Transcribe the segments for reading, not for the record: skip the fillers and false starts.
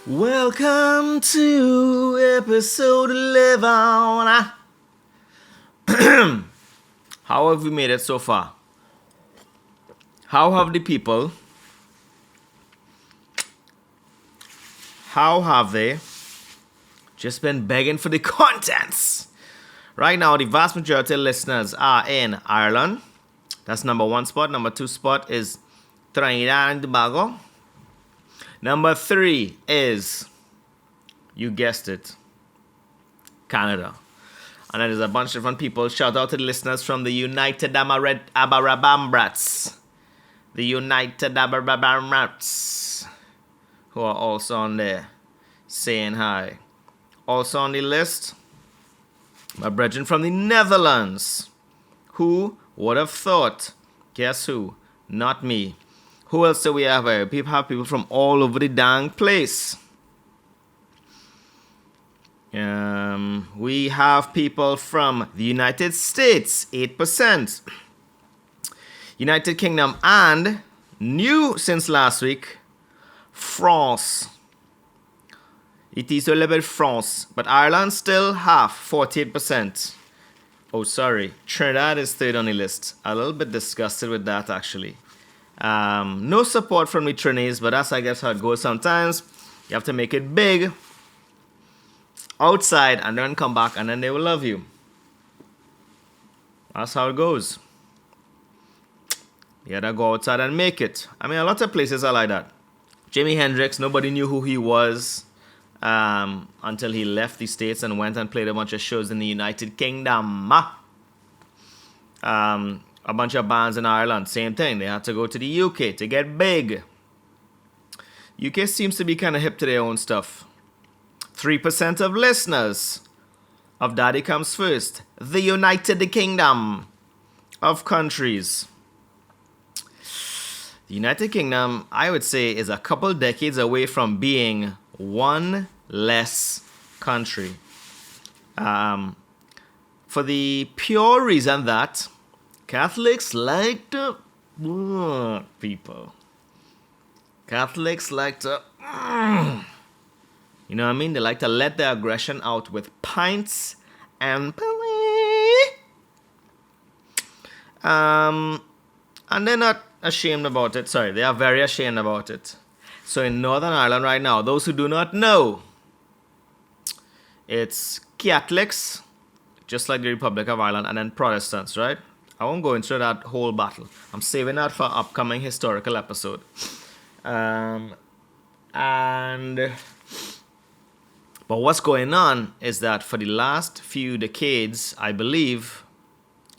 Welcome to episode 11. How have we made it so far? How have the people, how have they just been begging for the contents? Right now, the vast majority of listeners are in Ireland. That's number one spot. Number two spot is Trinidad and Tobago. Number three is, you guessed it, Canada. And then there's a bunch of different people. Shout out to the listeners from the United Abarabambrats. The United Abarabambrats, who are also on there saying hi. Also on the list, my brethren from the Netherlands. Who would have thought? Guess who? Not me. Who else do we have here? People have people from all over the dang place. We have people from the United States, 8%. United Kingdom, and new since last week, France. It is a little bit France, but Ireland still half, 48%. Oh, sorry. Trinidad is third on the list. A little bit disgusted with that, actually. No support from the Trinis, but that's, I guess, how it goes sometimes. You have to make it big outside and then come back and then they will love you. That's how it goes. You gotta go outside and make it. I mean, a lot of places are like that. Jimi Hendrix, nobody knew who he was until he left the States and went and played a bunch of shows in the United Kingdom. A bunch of bands in Ireland, same thing. They had to go to the UK to get big. UK seems to be kind of hip to their own stuff. 3% of listeners of Daddy Comes First. The United Kingdom of countries. The United Kingdom, I would say, is a couple decades away from being one less country. For the pure reason that Catholics like to people. Catholics like to, you know what I mean? They like to let their aggression out with pints and and they're not ashamed about it. Sorry, they are very ashamed about it. So in Northern Ireland right now, those who do not know, it's Catholics, just like the Republic of Ireland, and then Protestants, right? I won't go into that whole battle. I'm saving that for upcoming historical episode. But what's going on is that for the last few decades, I believe,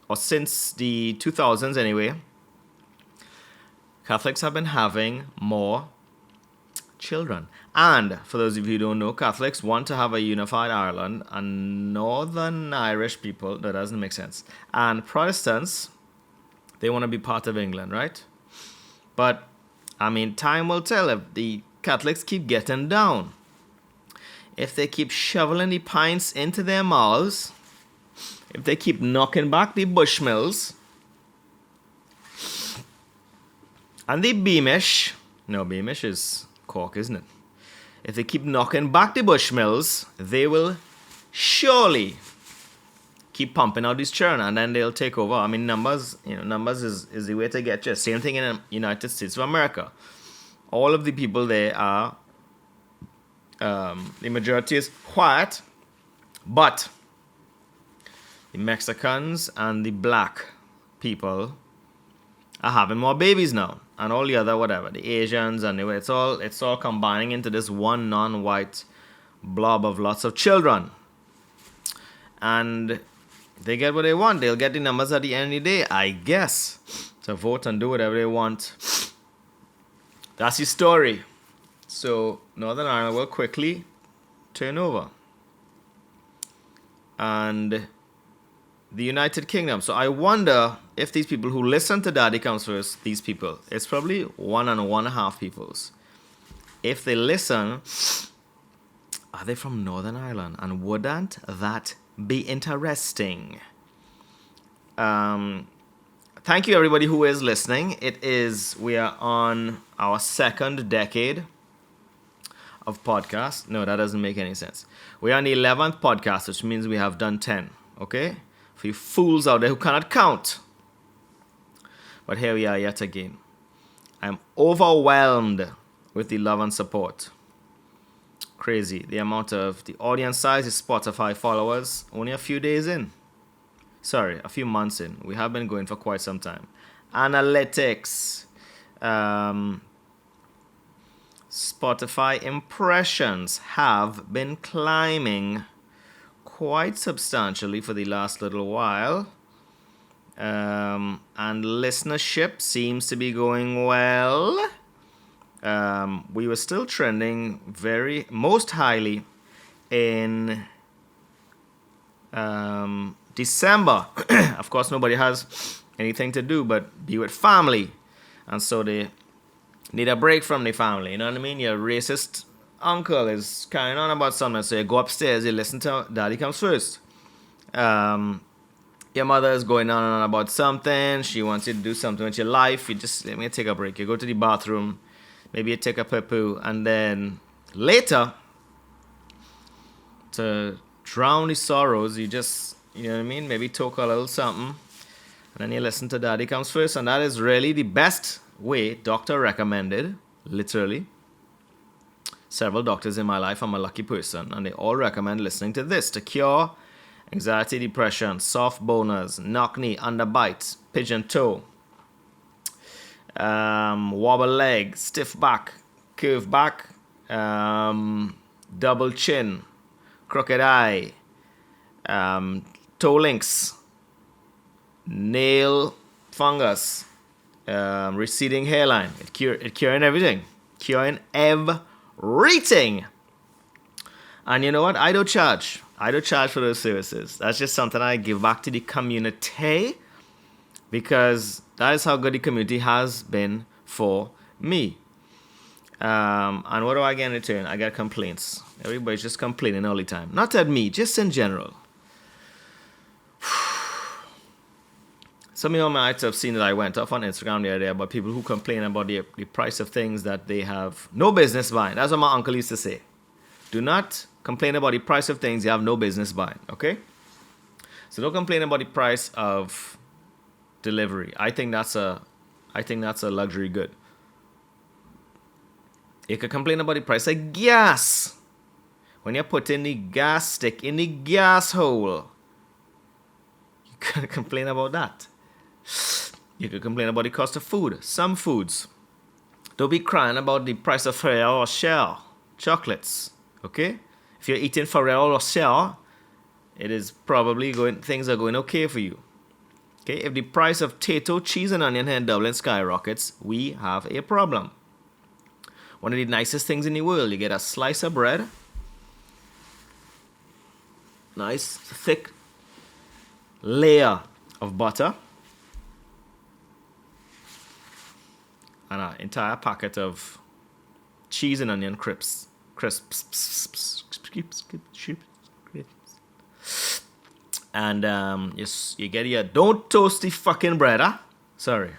or since the 2000s anyway, Catholics have been having more children. And for those of you who don't know, Catholics want to have a unified Ireland, and Northern Irish people, that doesn't make sense. And Protestants, they want to be part of England, right? But, I mean, time will tell if the Catholics keep getting down. If they keep shoveling the pints into their mouths, if they keep knocking back the Bushmills, and the Beamish, no, Beamish is Cork, isn't it? If they keep knocking back the Bushmills, they will surely keep pumping out these children, and then they'll take over. I mean, numbers is the way to get you. Same thing in the United States of America. All of the people there are, the majority is white, but the Mexicans and the black people are having more babies now. And all the other whatever, the Asians and it's all combining into this one non-white blob of lots of children. And they get what they want. They'll get the numbers at the end of the day, I guess, to vote and do whatever they want. That's the story. So Northern Ireland will quickly turn over. And the United Kingdom. So I wonder if these people who listen to Daddy Comes First, these people, it's probably 1 and 1.5 peoples. If they listen, are they from Northern Ireland? And wouldn't that be interesting? Thank you everybody who is listening. We are on our second decade of podcasts. No, that doesn't make any sense. We're on the 11th podcast, which means we have done 10. Okay? For you fools out there who cannot count. But here we are yet again. I'm overwhelmed with the love and support. Crazy. The amount of the audience size is Spotify followers only a few days in. Sorry, a few months in. We have been going for quite some time. Analytics. Spotify impressions have been climbing quite substantially for the last little while. And listenership seems to be going well. We were still trending most highly in December. Of course, nobody has anything to do but be with family. And so they need a break from the family. You know what I mean? Your racist uncle is carrying on about something. So you go upstairs, you listen to Daddy Comes First. Your mother is going on and on about something. She wants you to do something with your life. You just, let me take a break. You go to the bathroom. Maybe you take a poo. And then later, to drown the sorrows, you just, you know what I mean? Maybe talk a little something. And then you listen to Daddy Comes First. And that is really the best way. Doctor recommended, literally. Several doctors in my life. I'm a lucky person. And they all recommend listening to this to cure anxiety, depression, soft boners, knock knee, underbite, pigeon toe, wobble leg, stiff back, curve back, double chin, crooked eye, toe links, nail fungus, receding hairline. It curing everything. Curing everything. And you know what? I don't charge for those services. That's just something I give back to the community because that is how good the community has been for me. And what do I get in return? I get complaints. Everybody's just complaining all the time. Not at me, just in general. Some of you might have seen that I went off on Instagram the other day about people who complain about the price of things that they have no business buying. That's what my uncle used to say. Do not complain about the price of things you have no business buying, okay? So don't complain about the price of delivery. I think that's a luxury good. You could complain about the price of gas. When you put in the gas stick in the gas hole, you could complain about that. You could complain about the cost of food. Some foods. Don't be crying about the price of Ferrero Rocher chocolates, okay? If you're eating Ferrero Rocher, it is probably things are going okay for you. Okay, if the price of potato, cheese, and onion here in Dublin skyrockets, we have a problem. One of the nicest things in the world, you get a slice of bread, nice thick layer of butter, and an entire packet of cheese and onion crisps. And you get your, don't toast the fucking bread, huh? Sorry.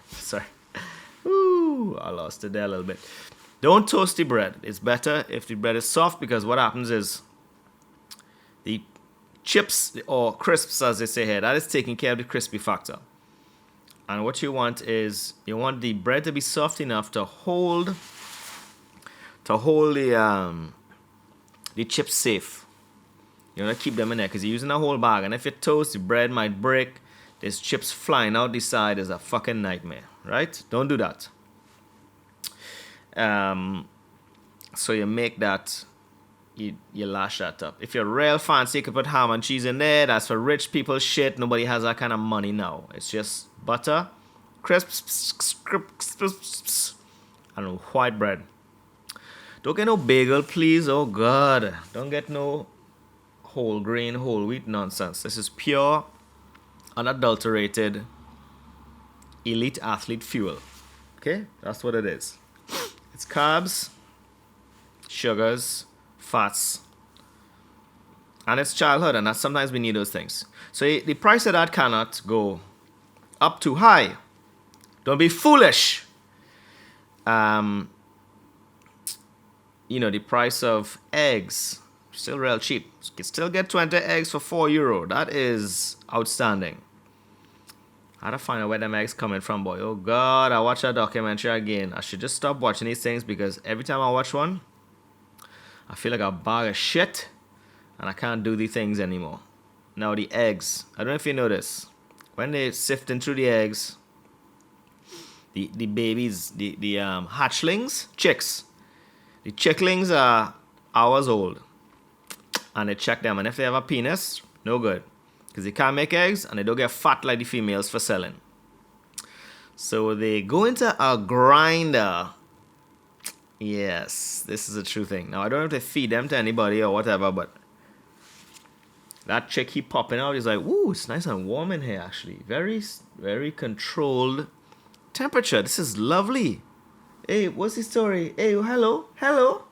Ooh, I lost it there a little bit. Don't toast the bread. It's better if the bread is soft because what happens is the chips or crisps, as they say here, that is taking care of the crispy factor. And what you want is you want the bread to be soft enough to hold the chips safe. You want to keep them in there because you're using a whole bag. And if you toast, the bread might break. There's chips flying out the side. Is a fucking nightmare, right? Don't do that. So you make that, you lash that up. If you're real fancy, you can put ham and cheese in there. That's for rich people shit. Nobody has that kind of money now. It's just butter, crisps, and white bread. Don't get no bagel, please. Oh, God. Don't get no whole grain, whole wheat nonsense. This is pure, unadulterated, elite athlete fuel. Okay? That's what it is. It's carbs, sugars, fats, and it's childhood, and that's, sometimes we need those things. So the price of that cannot go up too high. Don't be foolish. the price of eggs, still real cheap. You can still get 20 eggs for €4. That is outstanding. I had to find out where them eggs coming from, boy. Oh, God, I watched that documentary again. I should just stop watching these things because every time I watch one, I feel like a bag of shit and I can't do these things anymore. Now, the eggs. I don't know if you know this. When they're sifting through the eggs, the babies, the hatchlings, chicks. The chicklings are hours old. And they check them. And if they have a penis, no good. Because they can't make eggs and they don't get fat like the females for selling. So they go into a grinder. Yes, this is a true thing. Now, I don't have to feed them to anybody or whatever, but that chick keep popping out. He's like, "Ooh, it's nice and warm in here, actually. Very, very controlled temperature. This is lovely. Hey, what's the story? Hey, hello.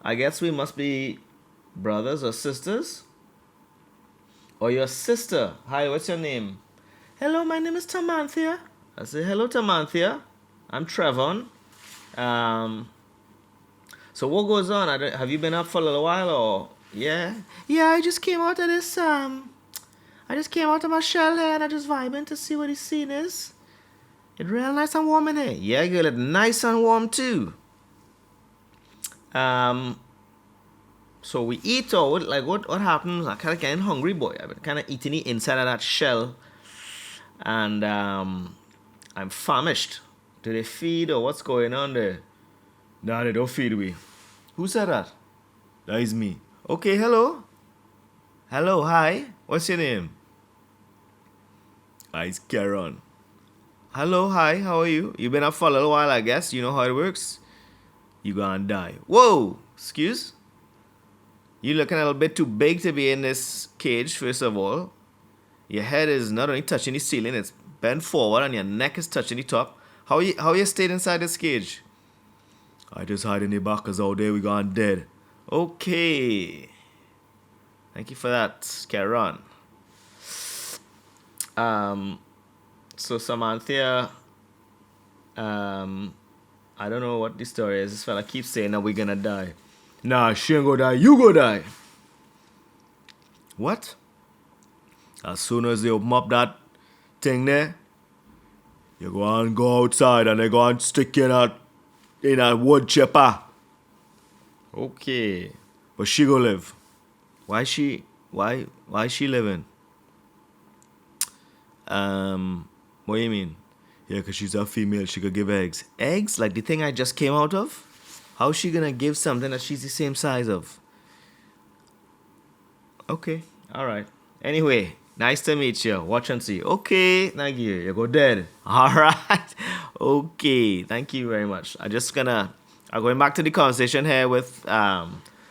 I guess we must be brothers or sisters. Or your sister. Hi, what's your name? Hello, my name is Tamanthea. I say, hello, Tamanthea. I'm Trevon. So what goes on? Have you been up for a little while or? Yeah, I just came out of this, I just came out of my shell here and I just vibing to see what the scene is. It's real nice and warm in here. Yeah, girl, it's nice and warm too. So we eat or what happens? I kind of getting hungry, boy. I've been kind of eating the inside of that shell. And I'm famished. Do they feed or what's going on there? Nah, they don't feed we. Who said that? That is me. Okay, hello. Hello, hi. What's your name? It's Karen. Hello, hi, how are you? You've been up for a little while, I guess. You know how it works? You gonna die. Whoa! Excuse? You looking a little bit too big to be in this cage, first of all. Your head is not only touching the ceiling, it's bent forward and your neck is touching the top. How you stayed inside this cage? I just hide in the back because out there we gone dead. Okay. Thank you for that, Karen. So Samantha, I don't know what the story is. This fella keeps saying that we're gonna die. Nah, she ain't gonna die. You gonna die. What? As soon as they open up that thing there, you go and go outside and they go and stick you in a wood chipper. Okay. But she gonna live. Why she living? What do you mean? Yeah, because she's a female. She could give eggs. Eggs? Like the thing I just came out of? How's she gonna give something that she's the same size of? Okay. Alright. Anyway, nice to meet you. Watch and see. Okay. Thank you. You go dead. Alright. Okay. Thank you very much. I'm going back to the conversation here with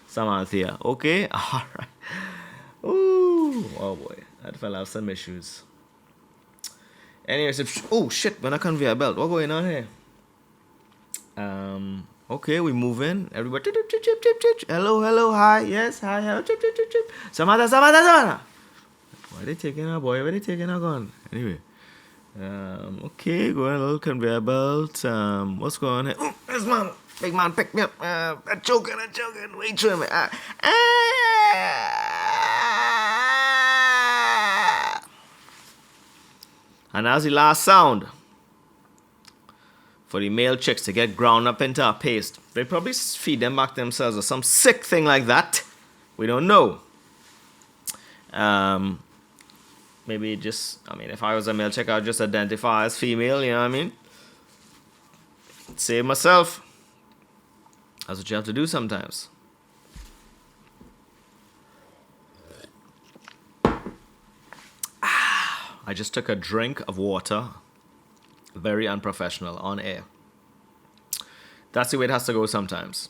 Samantha. Okay? Alright. Ooh. Oh boy. That fella have some issues. Anyways, oh shit, when I conveyor belt, what going on here? Okay, we move in. Everybody, chip, chip, chip, chip, chip. Hello, hi, yes, hi, hello, chip, chip, chip, chip. Samantha. Why are they taking our boy? Where are they taking our gun? Anyway, okay, going a little conveyor belt. What's going on here? Oh, this man, big man, pick me up. I'm choking, wait for me. And that's the last sound for the male chicks to get ground up into a paste. They probably feed them back themselves or some sick thing like that. We don't know. Maybe if I was a male chick, I'd just identify as female, you know what I mean? Save myself. That's what you have to do sometimes. I just took a drink of water. Very unprofessional on air. That's the way it has to go sometimes.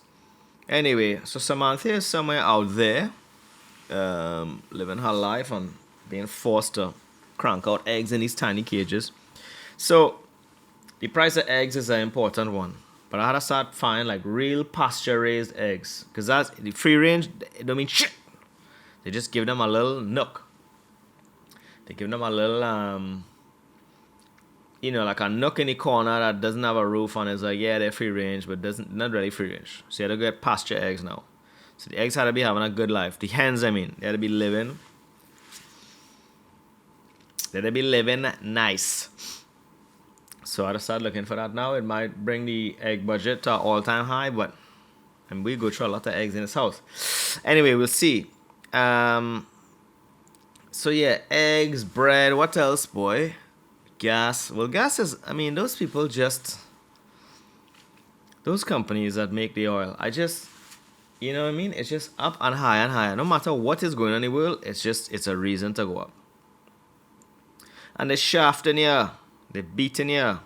Anyway, so Samantha is somewhere out there, living her life and being forced to crank out eggs in these tiny cages. So the price of eggs is an important one. But I had to start finding like real pasture raised eggs. Because that's the free range, it don't mean shit. They just give them a little nook. They give them a little like a nook in the corner that doesn't have a roof on it. It's like, yeah, they're free range, but not really free range. So you had to get pasture eggs now. So the eggs had to be having a good life. The hens, I mean, they had to be living. They had to be living nice. So I started looking for that now. It might bring the egg budget to an all-time high, but we go through a lot of eggs in this house. Anyway, we'll see. So yeah, eggs, bread, what else, boy? Gas. Well, gas is, those people those companies that make the oil, you know what I mean? It's just up and higher and higher. No matter what is going on in the world, it's a reason to go up. And they're shafting you. They're beating you.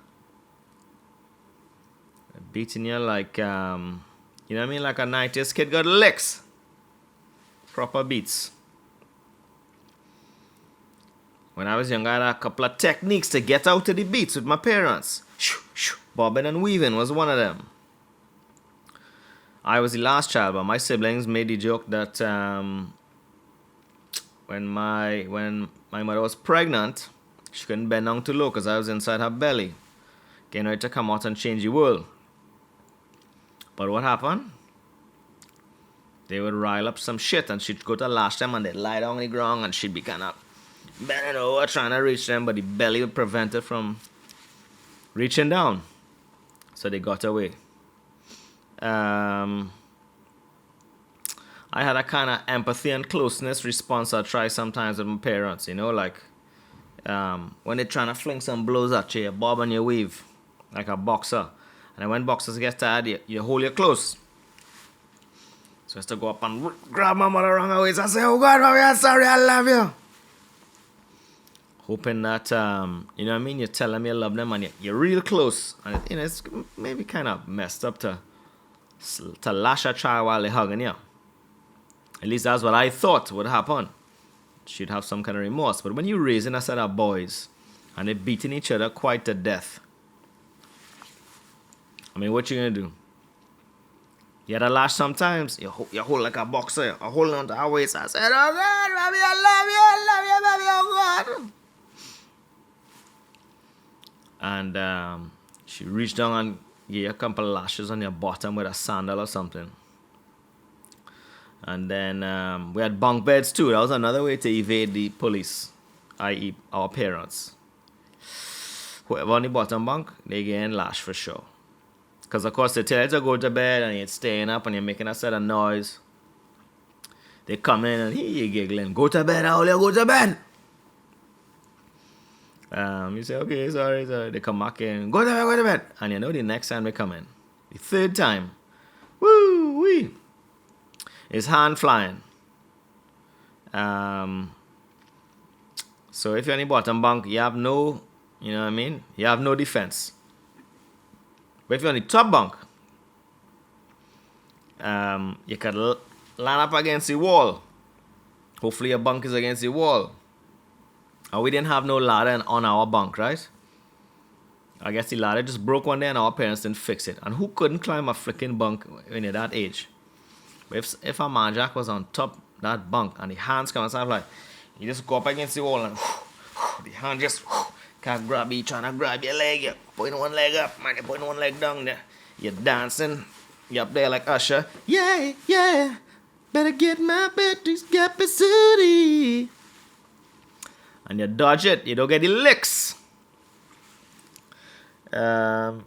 They're beating you like, you know what I mean? Like a 90s kid got licks. Proper beats. When I was younger, I had a couple of techniques to get out of the beats with my parents. Bobbing and weaving was one of them. I was the last child, but my siblings made the joke that when my mother was pregnant, she couldn't bend down too low because I was inside her belly, getting ready to come out and change the world. But what happened? They would rile up some shit and she'd go to lash them and they'd lie down on the ground and she'd be kind of bending over trying to reach them, but the belly would prevent it from reaching down. So they got away. I had a kind of empathy and closeness response I try sometimes with my parents, like when they're trying to fling some blows at you, bob and you weave like a boxer. And then when boxers get tired, you hold your close. So I used to go up and grab my mother around her waist and say, "Oh God, mommy, I'm sorry, I love you." Hoping that, you know what I mean, you tell them you love them and you're real close. And, it's maybe kind of messed up to lash a child while they're hugging you. At least that's what I thought would happen. She'd have some kind of remorse. But when you're raising a set of boys and they're beating each other quite to death, what you going to do? You had to lash sometimes. You hold like a boxer. You're holding on to her waist. I said, "Oh God, mommy, I love you, baby, oh God." And she reached down and gave you a couple of lashes on your bottom with a sandal or something. And then we had bunk beds too. That was another way to evade the police, i.e. our parents. Whoever on the bottom bunk, they getting lashed for sure. Because, of course, they tell you to go to bed and you're staying up and you're making a set of noise. They come in and you're giggling. "Go to bed, Aulia, go to bed." You say, "Okay, sorry." They come back in. "Go to bed." And you know the next time they come in, the third time, woo-wee, his hand flying. So if you're on the bottom bunk, you have no, you know what I mean? You have no defense. But if you're on the top bunk, you could line up against the wall. Hopefully your bunk is against the wall. And we didn't have no ladder on our bunk, right? I guess the ladder just broke one day and our parents didn't fix it. And who couldn't climb a freaking bunk when you're that age? But if a man jack was on top that bunk and the hands come inside, like, you just go up against the wall and the hand just can't grab you, trying to grab your leg. You're putting one leg up, man, you're putting one leg down there. You're dancing. You're up there like Usher. Yeah, yeah. Better get my batteries, get me city. And you dodge it. You don't get the licks. You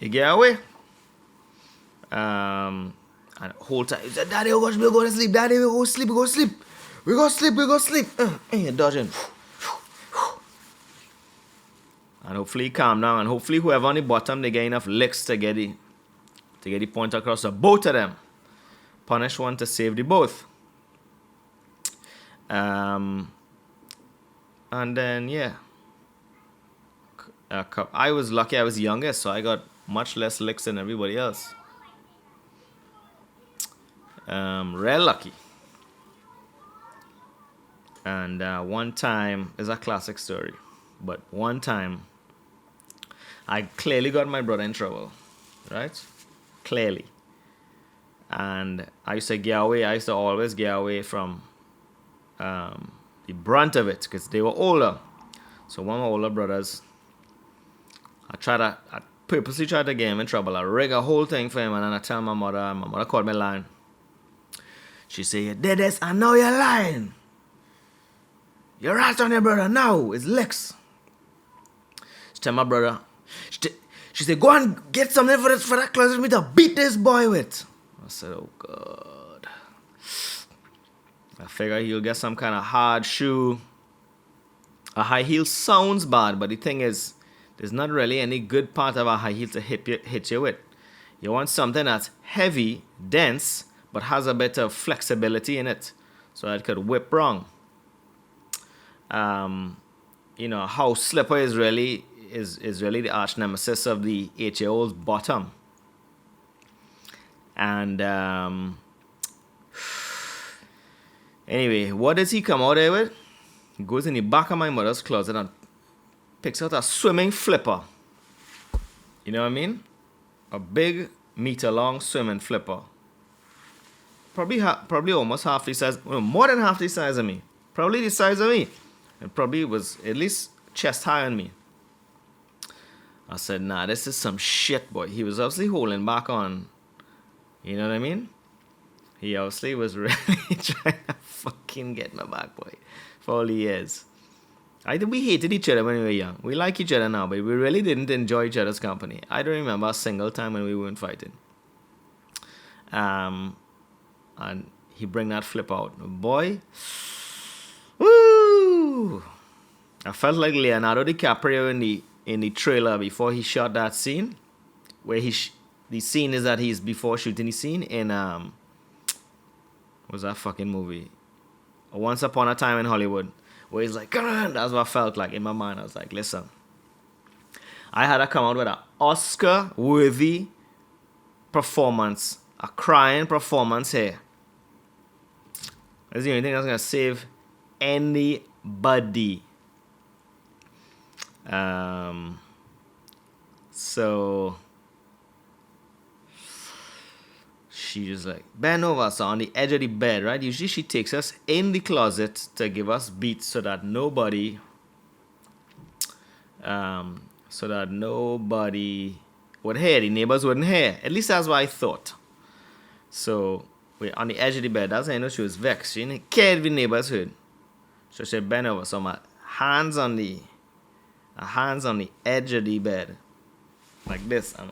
get away. And whole time you say, "Daddy, we're going to sleep. Daddy, we're going to sleep. We're going to sleep. We're going to sleep. We're going to sleep." And you're dodging. And hopefully calm down. And hopefully whoever on the bottom, they get enough licks to get the point across to both of them. Punish one to save the both. And then, yeah. I was lucky I was youngest, so I got much less licks than everybody else. Real lucky. And one time, it's a classic story, but one time, I clearly got my brother in trouble, right? Clearly. And I used to get away. I used to always get away from the brunt of it because they were older. So one of my older brothers, I purposely tried to get him in trouble. I rig a whole thing for him, and then I tell my mother, and my mother called me lying. She said, "You did this, I know you're lying. You're right on your brother now, it's licks." She tell my brother, she said, "Go and get something for that closet for me to beat this boy with." I said, "Oh God." I figure he'll get some kind of hard shoe. A high heel sounds bad, but the thing is, there's not really any good part of a high heel to hit you with. You want something that's heavy, dense, but has a bit of flexibility in it, so it could whip wrong. House slipper is really the arch nemesis of the 8-year-old's bottom. And anyway, what does he come out there with? He goes in the back of my mother's closet and picks out a swimming flipper. You know what I mean? A big meter-long swimming flipper. Probably almost half the size, more than half the size of me. Probably the size of me. And probably was at least chest high on me. I said, "Nah, this is some shit, boy." He was obviously holding back on. You know what I mean? He obviously was really trying to fucking get my back, boy. For all the years. I think we hated each other when we were young. We like each other now, but we really didn't enjoy each other's company. I don't remember a single time when we weren't fighting. And he bring that flip out. Boy. Woo! I felt like Leonardo DiCaprio in the trailer before he shot that scene. Where the scene is that he's before shooting the scene in what was that fucking movie? Once Upon a Time in Hollywood, where he's like, "Come on!" That's what I felt like in my mind. I was like, listen, I had to come out with an Oscar-worthy performance, a crying performance here. That's the only thing that's gonna save anybody. So she just like bend over, so on the edge of the bed, right? Usually she takes us in the closet to give us beats so that nobody would hear. The neighbors wouldn't hear. At least that's what I thought. So we're on the edge of the bed. That's how I know she was vexed. She didn't care if the neighbors heard. So she bent over. So my hands on the edge of the bed, like this. I'm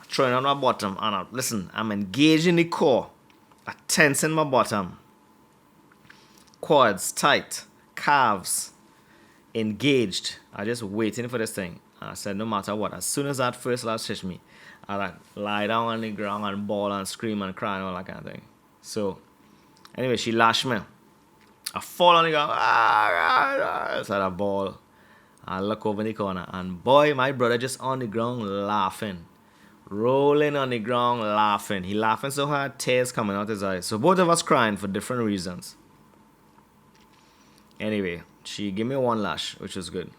throwing on my bottom, and I'm engaging the core. I tensing my bottom. Quads tight, calves engaged. I just waiting for this thing. And I said, no matter what, as soon as that first lash hit me, I lie down on the ground and bawl and scream and cry and all that kind of thing. So anyway, she lashed me. I fall on the ground. So I bawl. I look over in the corner, and boy, my brother just on the ground laughing. Rolling on the ground laughing. He laughing so hard, tears coming out his eyes. So both of us crying for different reasons. Anyway, she gave me one lash, which was good.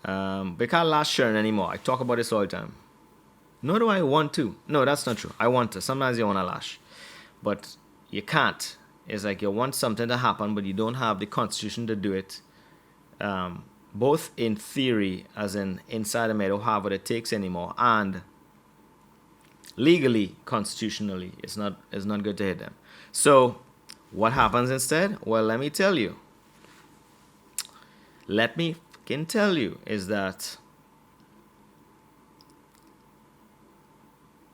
We can't lash Sharon anymore. I talk about this all the time. Nor do I want to. No, that's not true. I want to. Sometimes you want to lash. But you can't. It's like you want something to happen, but you don't have the constitution to do it. Both in theory, as in inside the middle, have what it takes anymore, and legally, constitutionally, it's not good to hit them. So, what happens instead? Well, let me tell you. Let me fucking tell you is that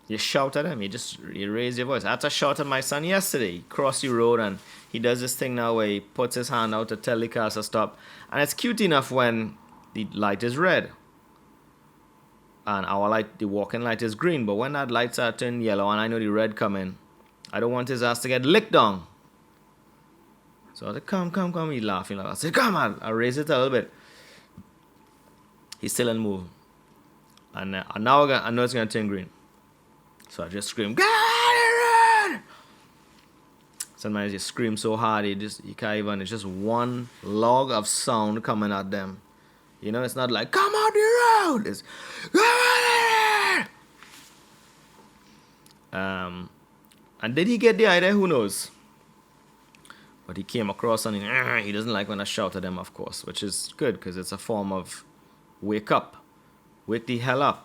you shout at him. You raise your voice. I had to shout at my son yesterday. He crossed the road and he does this thing now where he puts his hand out to tell the car to stop. And it's cute enough when the light is red. And our light, the walking light is green. But when that light starts turning yellow and I know the red coming, I don't want his ass to get licked down. So I said, come. He's laughing. I said, come on. I raise it a little bit. He still didn't move. And now I know it's going to turn green. So I just scream, "Get it!" Sometimes you scream so hard, you can't even, it's just one log of sound coming at them. You know, it's not like, "Come out the road!" It's, "Get it!" And did he get the idea? Who knows? But he came across and he doesn't like when I shout at him, of course, which is good because it's a form of wake up. Wake the hell up.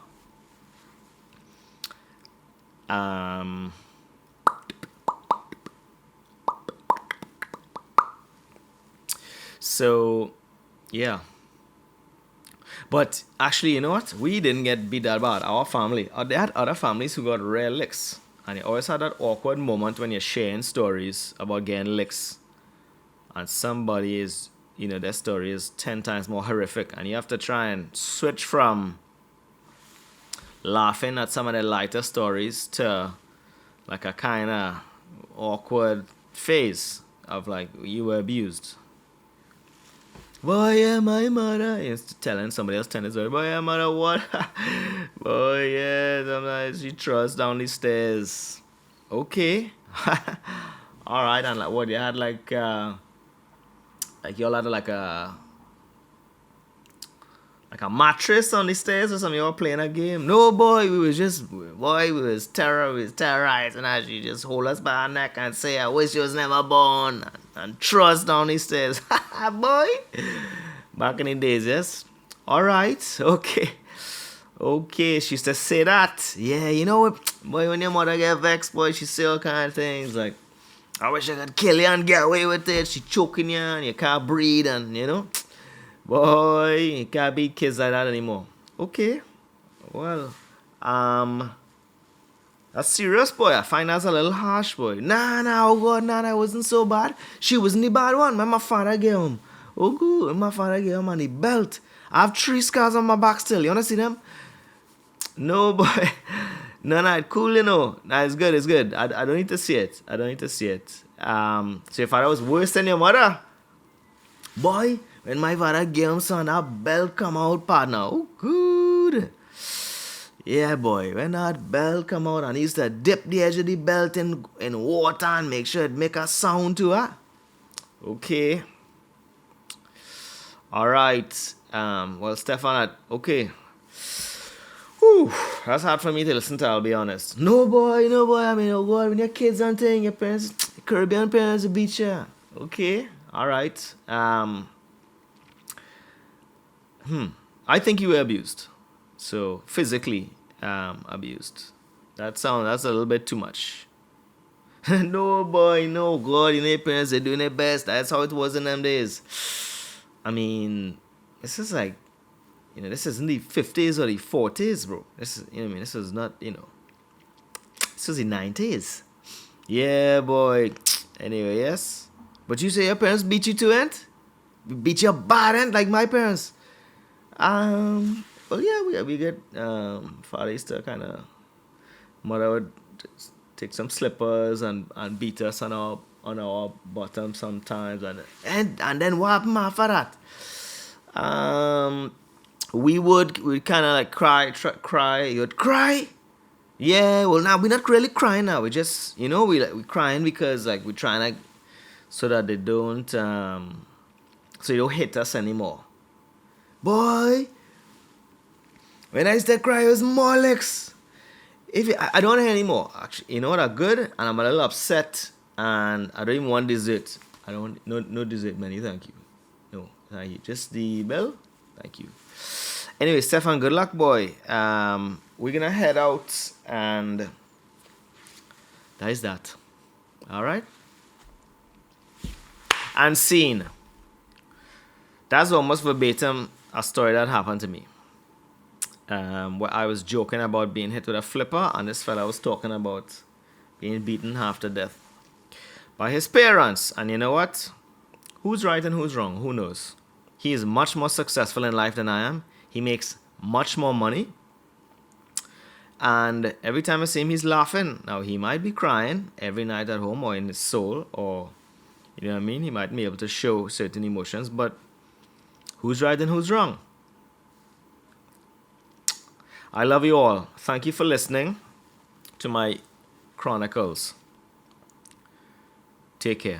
So, yeah. But actually, you know what? We didn't get beat that bad. Our family. They had other families who got rare licks. And you always had that awkward moment when you're sharing stories about getting licks. And somebody is, their story is 10 times more horrific. And you have to try and switch from laughing at some of the lighter stories to like a kind of awkward phase of like, you were abused. Boy, yeah, my mother. He's telling somebody else telling his story. Boy, yeah, mother, what? Boy, yeah, sometimes she throws down the stairs. Okay. All right, and like what you had like y'all had like a mattress on the stairs or something. You all playing a game. No, boy, we was terrorized, and as you just hold us by our neck and say, I wish you was never born, and throw us down the stairs. Boy, back in the days, yes. All right, okay, she used to say that. Yeah, you know what, boy, when your mother get vexed, boy, she say all kind of things like, I wish I could kill you and get away with it. She choking you and you can't breathe, and boy, you can't beat kids like that anymore. Okay. Well, that's serious, boy. I find that's a little harsh, boy. Nah, oh God, nah, that wasn't so bad. She wasn't the bad one. My father gave him. Oh, good. My father gave him on the belt. I have 3 scars on my back still. You wanna see them? No, boy. No, it's cool, Nah, it's good. I don't need to see it. So your father was worse than your mother? Boy, when my father gave him son, that belt come out, partner. Oh, good. Yeah, boy. When that belt come out, and he used to dip the edge of the belt in water and make sure it make a sound to her. Okay. All right. Well, Stefan, okay. Whew, that's hard for me to listen to, I'll be honest. No, boy. I mean, oh, God, when your kids and thing, your parents, Caribbean parents will beat you. Okay. All right. I think you were abused. So physically abused. That's a little bit too much. No, boy, no, God, your parents, they're doing their best. That's how it was in them days. I mean, this is like, this isn't the 50s or the 40s, bro. This is, this is not, this is the 90s. Yeah, boy. Anyway, yes. But you say your parents beat you to it? Beat you bad end like my parents? Well, yeah, we get father used to kind of, mother would take some slippers and beat us on our bottom sometimes, and then what happened after that? We'd kind of like cry. You'd cry. Yeah, well now we're not really crying now. We just we're crying because like we're trying to so that they don't so you don't hit us anymore. Boy, when I used to cry, it was more licks. I don't want to hear anymore. Actually, you know what? I'm good, and I'm a little upset, and I don't even want dessert. I don't no dessert, Manny. Thank you. No, thank you. Just the bell. Thank you. Anyway, Stefan, good luck, boy. We're gonna head out, and that is that. All right. And scene. That's almost verbatim a story that happened to me. Where I was joking about being hit with a flipper, and this fella was talking about being beaten half to death by his parents. And you know what? Who's right and who's wrong? Who knows? He is much more successful in life than I am. He makes much more money. And every time I see him, he's laughing. Now, he might be crying every night at home or in his soul, or, you know what I mean? He might be able to show certain emotions, but who's right and who's wrong? I love you all. Thank you for listening to my chronicles. Take care.